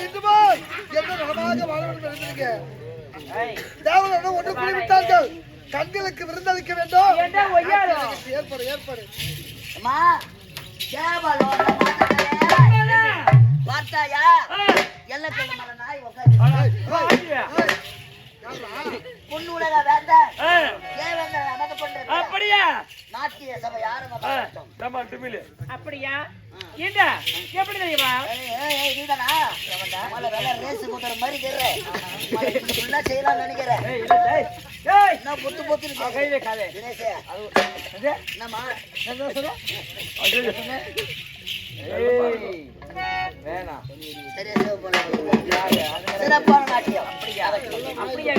இன்னுமா என்ன நலமாக வாழ வேண்டும் நினைக்கிறீங்க? தேவர்கள் ஒன்று கூறிவிட்டார்கள். கண்களுக்கு விருந்தளிக்க வேண்டும். ஏற்பாடு ஏற்பாடு. பார்த்தாயா எல்லாம் சொல்ல நாய் உட்காந்து பொண்ணு உலக வேண்டாம். ஏன் வேண்டாம்? நமக்கு பொண்ணு அப்படியா? நாட்டிய சபை யாரும் அப்படியா? ஏண்டா எப்படி தெரியுமா? நீதானா ரேஸ் குதிரை மாதிரி செய்யலாம் நினைக்கிறேன். பொத்து பொத்து என்னம்மா சிறப்பான நாட்டியம். அப்படியா?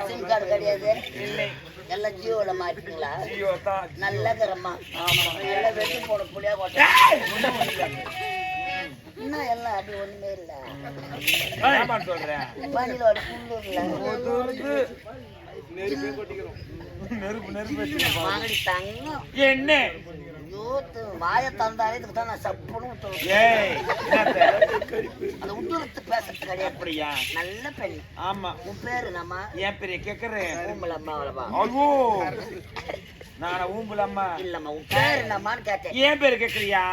சிம் கார்டு கிடையாது. எல்லாம் ஜியோல மாட்டிங்களா? நல்ல கரமா எல்லாம் வெட்டி போன புளியா கொட்டை இன்னும் எல்லாம் அப்படி ஒண்ணுமே இல்ல. பணியிலோட புல்லு வாங்கடி தங்கம் என்ன வாய தந்தாலே இதுக்கு தான் நான் சப்புன்னு அதை விட்டு பேசுறது கிடையாது. அப்படியா? நல்ல பெண். ஆமா. உன் பேரு நம்ம என் பேரு கேக்குறேன். ஊம்பல் அம்மா அவ்வளவா? ஐயோ நானா ஊம்பல் அம்மா இல்லம்மா. உன் பேரு நம்மான்னு கேட்டேன். என் பேரு கேக்குறியா?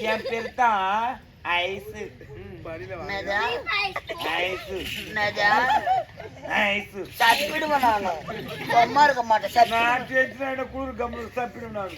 என் பேரு தான் ஐஸ். சாப்பிடுவேன் நானு. அம்மா இருக்க மாட்டேன். நான் குளிர் கம்மு சாப்பிடுவேன் நான்.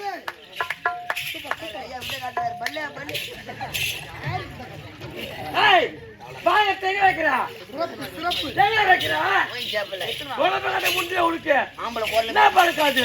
ஐயா அப்படியே காட்டுறாரு. பல்லையா பல்லு. ஏய் வாங்க தெங்க வைக்கிறா சிறப்பு சிறப்பு தெங்க வைக்கிறா போய் சாப்பிடல. உடம்பு கட்ட முடிஞ்சு உனக்கு ஆம்பளை குரல் என்ன பழக்காது